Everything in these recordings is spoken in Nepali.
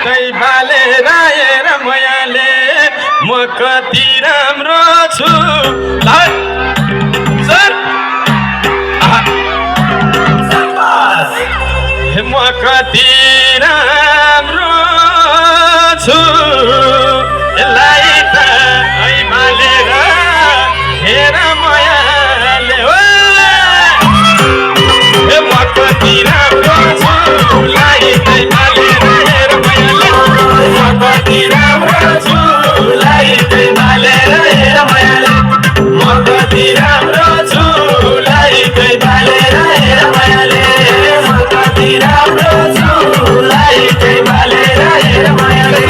तै बालेर हेर मायाले म कति राम्रो छु म कति राम्रो छु यसलाई त बालेर हेर मायाले म कति राम्रो छु लाई तै बालेर हेर मायाले म कति राम्रो छु लाई तै बालेर हेर मायाले म कति राम्रो छु लाई तै बालेर हेर मायाले म कति राम्रो छु लाई तै बालेर हेर मायाले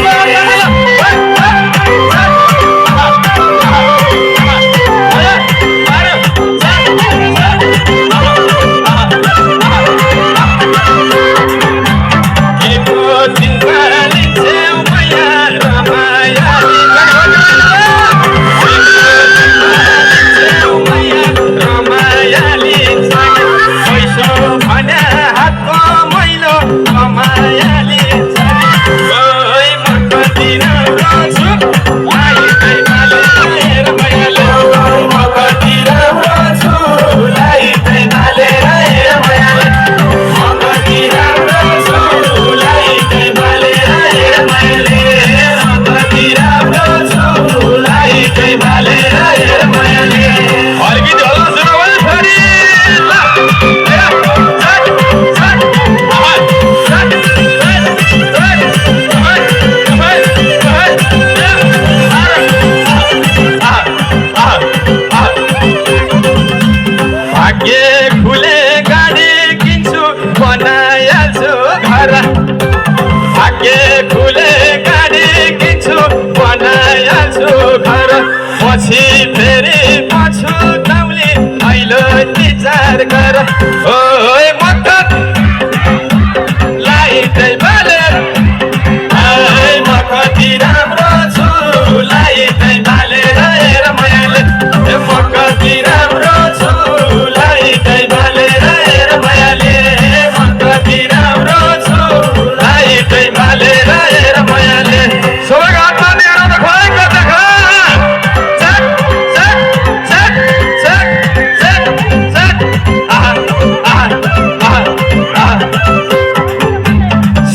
पछि फेरि पछुताउने अहिले विचार गर ओइ मक्कत लाई तै बालेर म कति राम्रो छु लाई तै बालेर हेर मायाले म कति राम्रो छु लाई तै बालेर हेर मायाले म कति राम्रो छु लाई तै बालेर हेर मायाले सबैको हातमा लिएर त खोइ कता खा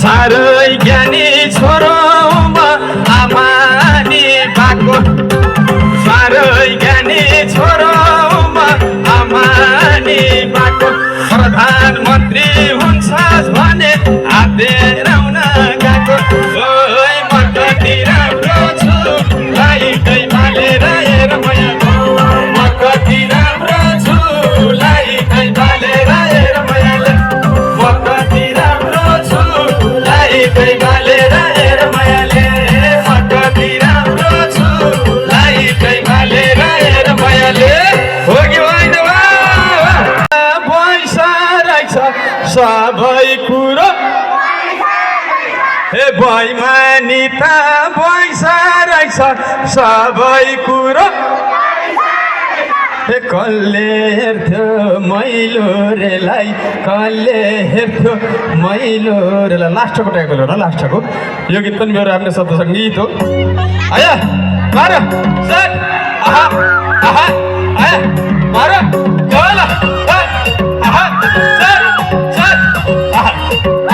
साह्रै ज्ञानी छोरो म आमा नि बाको साह्रै ज्ञानी छोरो म आमा नि बाको प्रधानमन्त्री हुन्छ भने हातेराउन गएको ओइ म कति राम्रो छु लाई तै बालेर हेर मायाले म कति राम्रो छु लाई तै बालेर हेर मायाले म कति राम्रो छु लाई तै बालेर हेर मायाले म कति राम्रो छु लाई तै बालेर हेर मायाले हो कि होइन पैसा रहेछ सबै कुरो हे बैमानी त पैसा रहेछ सबै कुरो हे कसले हेर्थ्यो मैलो रेलाई कसले हेर्थ्यो मैलो रेलाई लास्टको ट्याग बोल्यो न लास्टको यो गीत पनि मेरो आफ्नो शब्द सङ्गीत हो आया मार सट आहा आहा आया मार चल आहा सट सट आहा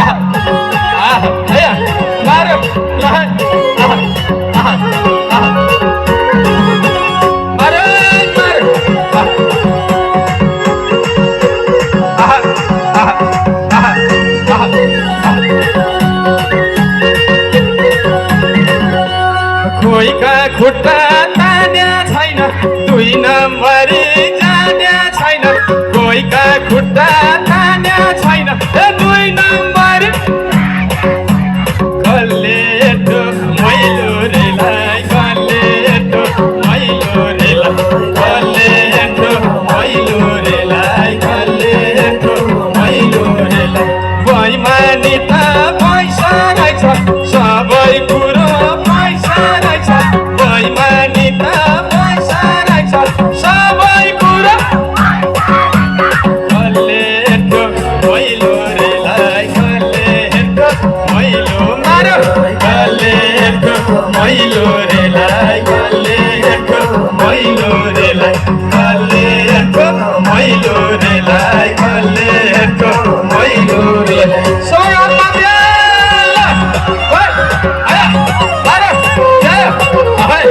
आहा आहा आया मार आहा आहा आहा आहा कोहीका खुट्टा तान्या छैन दुई नम्बरी जान्या छैन कोहीका खुट्टा तान्या छैन दुई नम्बरी कसले हेर्थ्यो मैलो रेलाई कसले हेर्थ्यो मैलो रेलाई कसले हेर्थ्यो मैलो रेलाई कसले हेर्थ्यो मैलो रेलाई बैमानी त पैसा रहेछ सबै कुरो पैसा रहेछ बैमानी त पैसा रहेछ सबै मारो कलेको मैलो रेलाई कलेको मैलो रेलाई कलेको मैलो रेलाई कलेको मैलो रेलाई सोमा बेल आया मारो जय हाय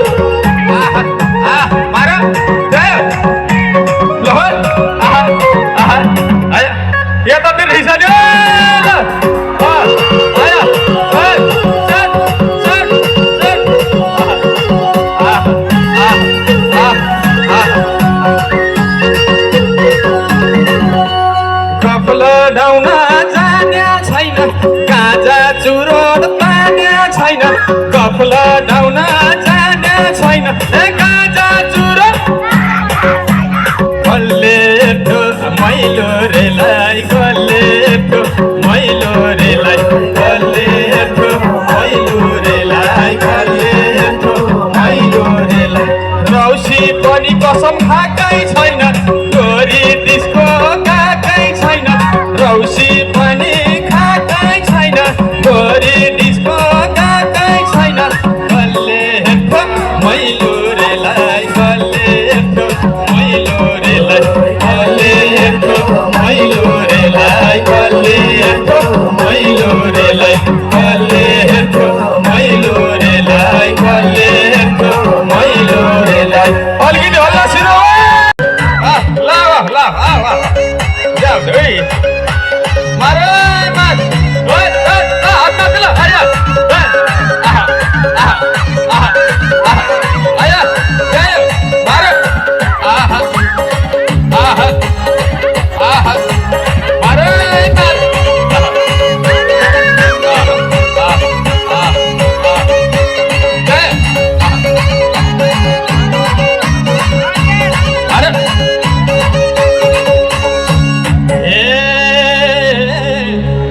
मारो जय लोहर आया ये तो तेरे हिस्सा जो लडाउन जाने छैन गाजा चुरोट पाने छैन गफ लडाउन जाने छैन गाजा चुरोट कलेटो मैलो रेलाई कलेटो मैलो रेलाई कलेटो मैलो रेलाई कलेटो मैलो रेलाई रौसी पनि कसम खाकै छैन गोरी दिसको काकै छैन रौसी पनि खाकै छैन गोरी डिस्को काकै छैन कलेटो मैलो रेलाई कलेटो मैलो रेलाई कलेटो मैलो रेलाई कलेटो मैलो रेलाई कलेटो मैलो रेलाई कलेटो मैलो रेलाई अलिकति हल्ला सुरु ल ल मारो मार हात माथि ल आया आया मारो मारो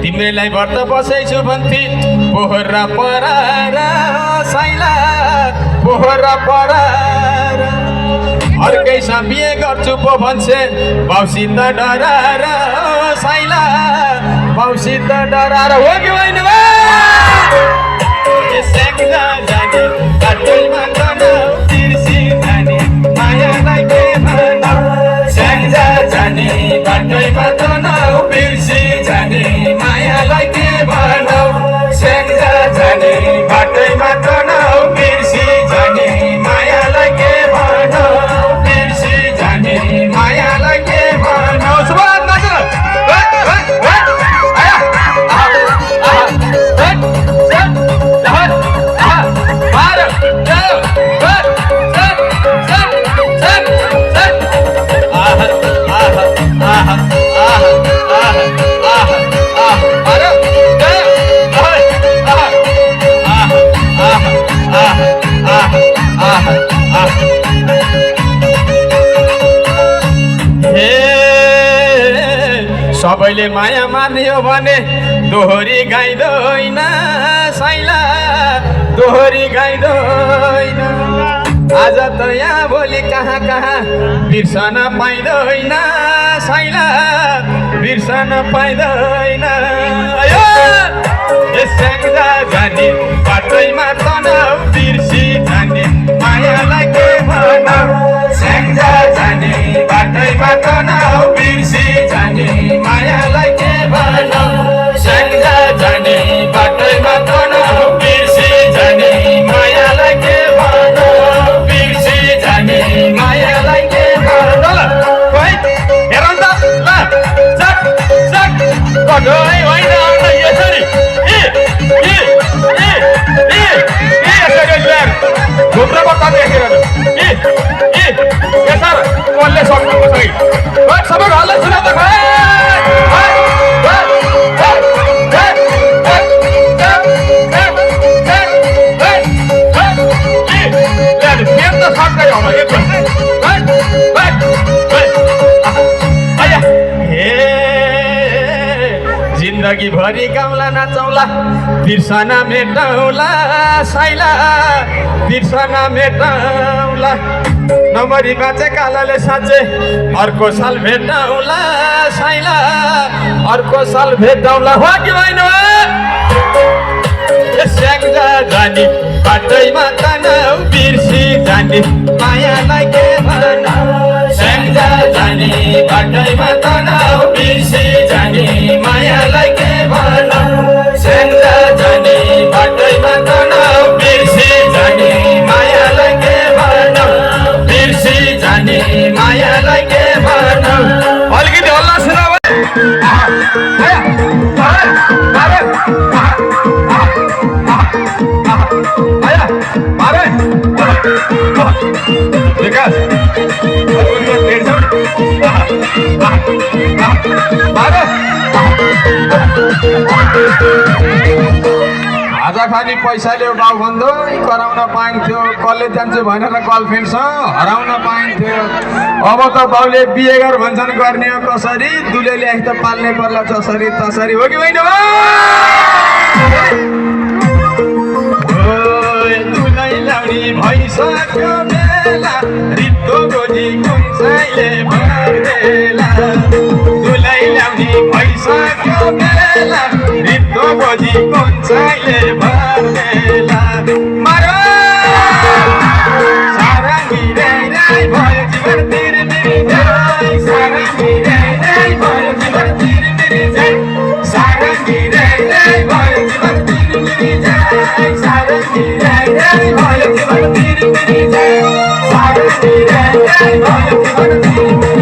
तिम्रेलाई व्रत बसेछु भन्थे पोखरा परार साइला पोखरा परार अर्कैसँग बिहे गर्छु पो भन्छे बाउसित डरार साइला बाउसित डरार हो कि होइन स्याङ्जा जाने बाटोमा तनाउ तिर्सी जाने मायालाई के भनौ स्याङ्जा जाने बाटोमा तनाउ बिर्सी जाने मायालाई के भनौ स्याङ्जा जाने बाटोमा तनाउ बिर्सी जाने मायालाई के भनौ बिर्सी जाने मायालाई के भनौ सुभाष नाचेर सबैले माया मान्यो भने दोहोरी गाइदैन साइला दोहोरी गाइदैन आज त यहाँ भोलि कहाँ कहाँ बिर्सन पाइँदैन साइला बिर्सन पाइँदैन स्याङ्जा जाने बाटैमा तनाउ बिर्सी जाने मायालाई के भनौ स्याङ्जा जाने बाटैमा तनाउ बिर्सी जाने मायालाई के भनौ स्याङ्जा जाने बाटैमा तनाउ बिर्सी जाने मायालाई के भनौ बिर्सी जाने मायालाई के भनौ हेर त ल चक चक कठोइ होइन यसरी घुम्रो बक्का देखेर सर कसले सक्नु सबै घरलाई सुना त जिन्दगी भरि गाउँला नाचौला बिर्सना मेटौला साइला बिर्सना मेटौला नमरी बाँचे कालाले साँचे अर्को साल भेटौला साइला अर्को साल भेटौला हो कि होइन जाने मायालाई के भन स्याङ्जा जाने बाटैमा तनाउ बिर्सी जाने मायालाई के भन स्याङ्जा जाने बाटैमा तनाउ बिर्सी जाने मायालाई के भन बिर्सी जाने मायालाई के भन अलिकति हल्ला सुनाऊ आज खाली पैसा ल्याउ बाउ बन्धु कराउन पाइन्थ्यो कसले जान्छु भनेर गर्लफ्रेन्ड हराउन पाइन्थ्यो अब त बाउले बिहे गर भन्छन् गर्ने हो कसरी दुले ल्याए त पाल्ने पर्ला जसरी तसरी हो कि होइन दुलै ल्याउने भइसक्यो बेला रित्तो गोजी कुन्छैले भर्देला दुलै ल्याउने भइसक्यो बेला रित्तो गोजी कुन्छैले भर्देला मारो सारङ्गी राई भयो जीवन तिर्मिरी जाई सारङ्गी राई भयो जीवन तिर्मिरी जाई सारङ्गी राई भयो जीवन तिर्मिरी जाई सारङ्गी राई भयो जीवन तिर्मिरी जाई सारङ्गी राई भयो जीवन तिर्मिरी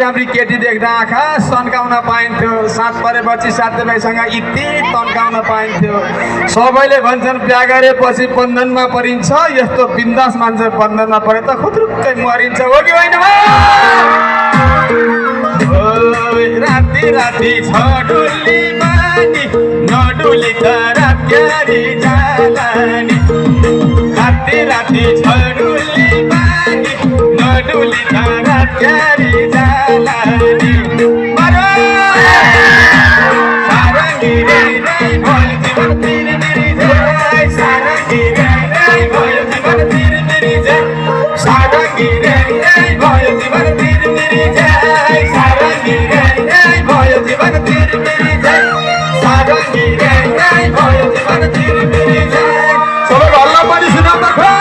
राम्री केटी देख्दा आँखा सन्काउन पाइन्थ्यो साथ परेपछि साथीभाइसँग इति तन्काउन पाइन्थ्यो सबैले भन्छन् बिहा गरेपछि बन्धनमा परिन्छ यस्तो बिन्दास मान्छे बन्धनमा परे त खुत्रुक्कै मरिन्छ हो कि होइन राति राति छ डुल्ली मानी नडुली त रात्यारी जालानी राति राति छ डुल्ली मानी नडुली त रात्यारी जालानी मारो सारङ्गी राई भयो जीवन तिर्मिरी जाई सारङ्गी राई भयो जीवन तिर्मिरी जाई सारङ्गी राई भयो जीवन तिर्मिरी जाई सारङ्गी राई भयो जीवन तिर्मिरी जाई सारङ्गी राई भयो जीवन तिर्मिरी जाई सबै हल्ला पनि सुनाउ त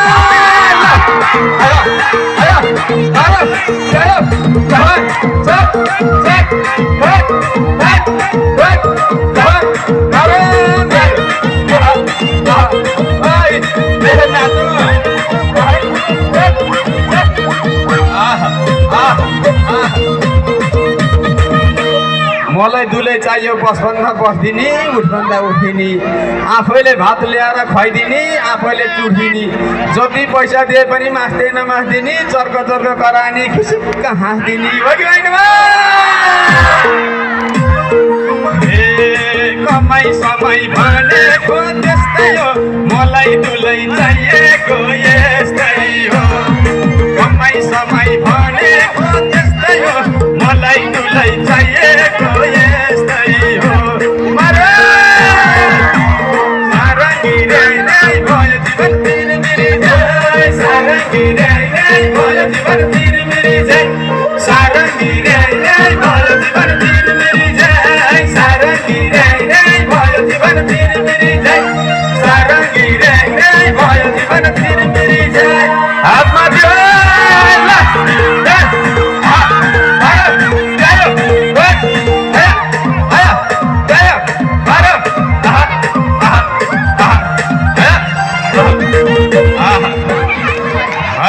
मलाई दुलै चाहियो बसभन्दा बस्दिने उठभन्दा उठिने आफैले भात ल्याएर खुवाइदिने आफैले चुठिने जति पैसा दिए पनि मास्दिने चर्क चर्क करानी खुसुक्क हाँस्दिने हो कि होइन कमाइ समय भनेको त्यस्तै हो मलाई दुलै चाहिएको यस्तै हो कमाइ समय भनेको त्यस्तै हो मलाई दुलै चाहिएको यस्तै हो मारो सारङ्गी राई भयो जीवन तिर्मिरी जाई सारङ्गी राई भयो जीवन तिर्मिरी जाई सारङ्गी राई भयो जीवन तिर्मिरी जाई सारङ्गी राई भयो जीवन तिर्मिरी जाई सारङ्गी राई भयो जीवन तिर्मिरी जाई हातमा दियो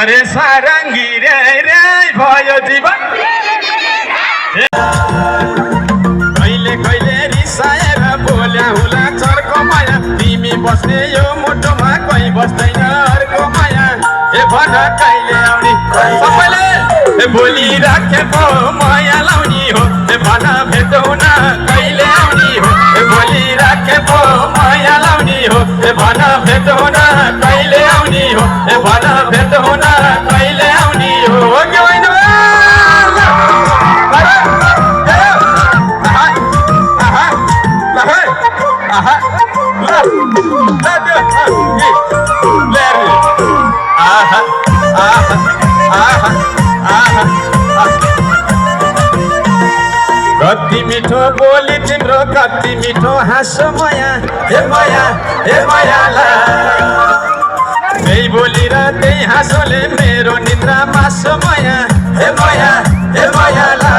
अरे सारङ्गी राई भयो जीवन कहिले कहिले रिसाएर बोल्या होला चर्को माया तिमी बस्ने यो मुटुमा कोही बस्दैन अर्को माया ए भन कहिले आउने सबैले बोली राखेको माया लाउने हो ए भन भेटौँ न कहिले आउने हो ए बोली राखेको माया लाउने हो ए भन भेटौँ न कहिले आउने हो ए भन भेटौँ न कहिले आउने हो कि होइन आहा आहा आहा आहा कति मिठो बोली तिम्रो कति मिठो हाँसो माया हे मायाला त्यही बोली र त्यही हाँसोले मेरो निद्रा मासो माया हे मायाला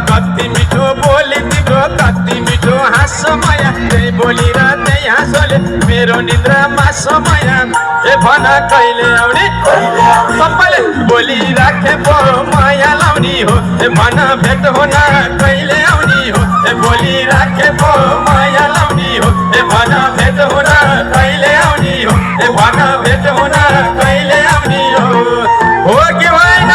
कति मिठो बोली तिम्रो कति मिठो हाँसो माया त्यही बोली र त्यही हाँसोले मेरो निद्रा मासो माया ए भन कहिले आउने सबैले बोली राखे पो माया लाउने हो ए भन भेट हुन कहिले आउने हो ए बोली राखे पो माया लाउने हो ए भन भेट हुन कहिले आउने हो ए भन भेट हुन कहिले आउने हो कि होइन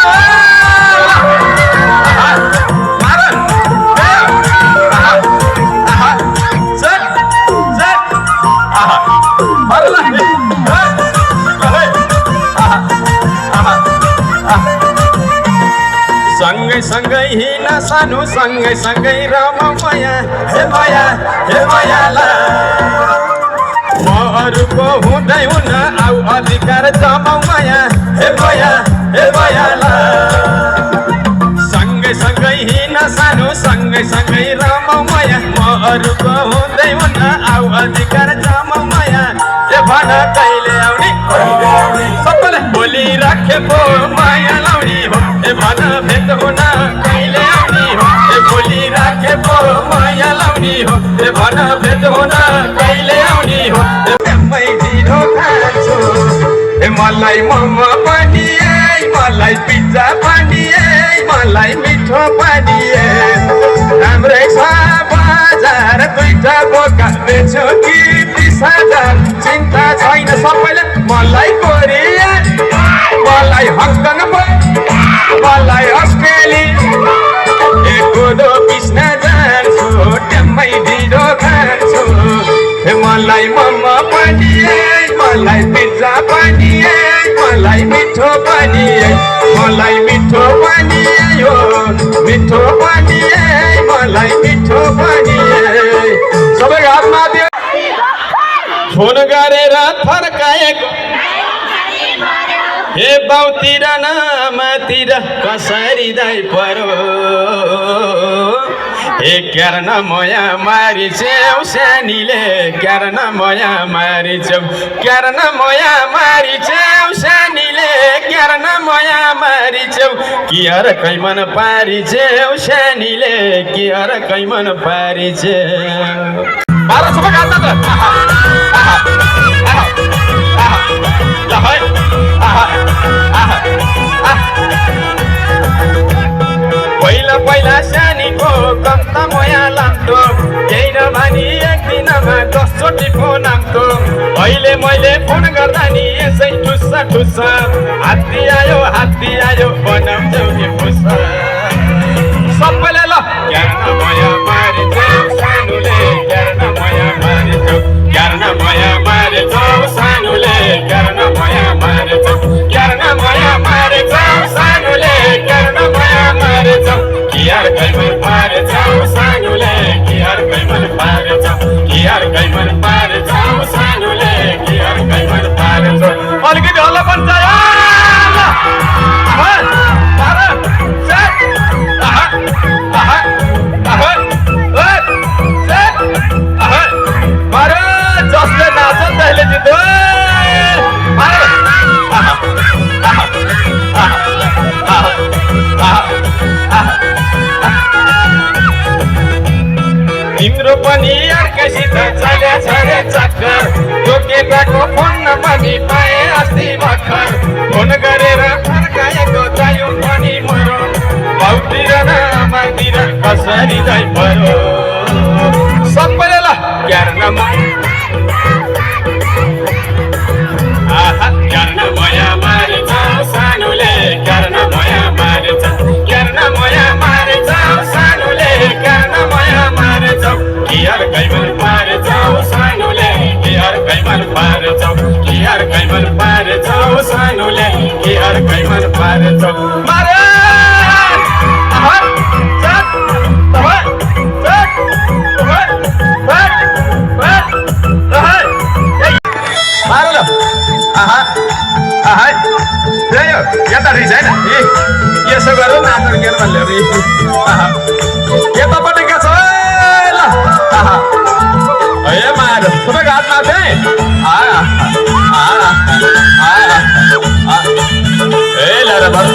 सँगै सँगै हिँड सानो सँगै सँगै रमाउँ माया हे मायाला म अरूको हुँदै हुन आऊ अधिकार जमाउँ माया हे मायाला सँगै सँगै हिँड सानो सँगै सँगै रमाउँ माया म अरूको हुँदै हुन आऊ अधिकार जमाउँ माया ए भन कहिले आउने सबैले बोली राखे पो माया लाउने हो ए भन भेट हुन कहिले आउने हो ए बोली राखे पो माया लाउने हो ए भन भेट हुन कहिले आउने हो मै ढिँडो खान्छु ए मलाई मोमो पनि मलाई पिज्जा पनि मलाई मिठो पनि राम्रै छ बजार दुईटा बोका बेच्छु कि 30,000 चिन्ता छैन सबैले मलाई कोरिया मलाई हङकङ मलाई अस्ट्रेलिया कोदो पिस्न जान्छु ट्याम्मै ढिँडो खान्छु मलाई मोमो पनि मलाई पिज्जा पनि मलाई मिठो पनि मलाई मिठो पनि यो मिठो पनि मलाई मिठो पनि सबै हातमा दियो फोन गरेर फर्काएको हे बाउतिर नामातिर कसरी दाइ परो हे क्यार न मया मारिछेउ सानीले क्यार न मया मारिछेउ क्यार न मया मारिछेउ सानीले क्यार न मया मारिछेउ कियर कैमन पारिछेउ सानीले कियर कैमन पारिछेउ बाह्र सबै गाड्दा त पहिला सानीको कम त मया लाग्थ्यो केही नभनी एक दिनमा 10 चोटि फोन आउँथ्यो अहिले मैले फोन गर्दा नि यसै ठुस्सा हात्ती आयो बनाउँछौ कि फुस्सा सबैले ल क्यार न मया मारिछौ सानुले क्यार न मया मारिछौ क्यार न मया मारिछौ सानुले क्यार न मया मारिछौ क्यार न मया मारिछौ सानुले क्यार न मया मारिछौ कियार कैमन पारेछौ सानुले कियार कैमन पारेछौ कियार कैमन पारेछौ सानुले कियार कैमन पारेछौ अलिकति हल्ला बन्छ जसले नाच्छ त्यसले जित्यो तिम्रो पनि अर्कैसित चल्या छ रे चक्कर त्यो केटाको फोन पनि पाए अस्ति भर्खर फोन गरेर फर्काएको चाहियो पनि मरो बाउतिर न आमातिर कसरी जाइ परो सबैले ल क्यार न क्यार न मया मारिछौ सानुले क्यार न मया मारिछौ क्यार न मया मारिछौ सानुले क्यार न मया मारिछौ कियार कैमन पारेछौ सानुले कियार कैमन पारेछौ कियार कैमन पारेछौ सानुले कियार कैमन पारेछौ मारे मार ल हाय यो यता रिसाइन यसो गरौँ नाचर गेर भन्यो रे यतापट्टि के छ ल ए मार तपाईँको हातमा थिएँ ए ल र भर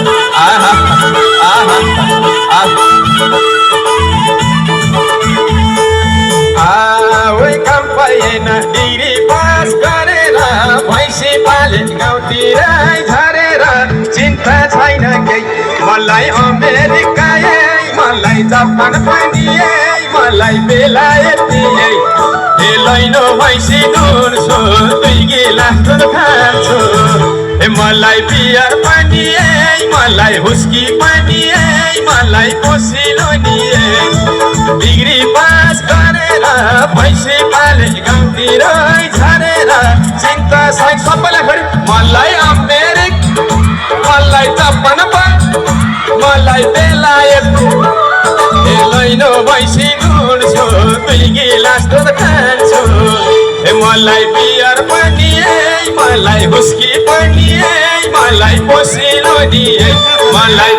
काम पाएन डिग्री पास गरेर भैँसी पाले गाउँतिरै झरेर चिन्ता छैन केही मलाई अमेरिका मलाई जापान पनि मलाई बेलायती लैनो भैँसी दुध छु 2 गिलास दुध खान्छु मलाई बियर पनि मलाई हुस्की पनि मलाई पोसिलो नि डिग्री पास गरेर भैँसी पाले गाउँतिरै झरेर चिन्ता छैन सबैलाई फेरि मलाई अमेरिक मलाई जापान मलाई बेलायत लैनो भैँसी दुध छु 2 गिलास दुध खान्छु मलाई बियर पनि मलाई हुस्की पनि मलाई पोसिलो नि मलाई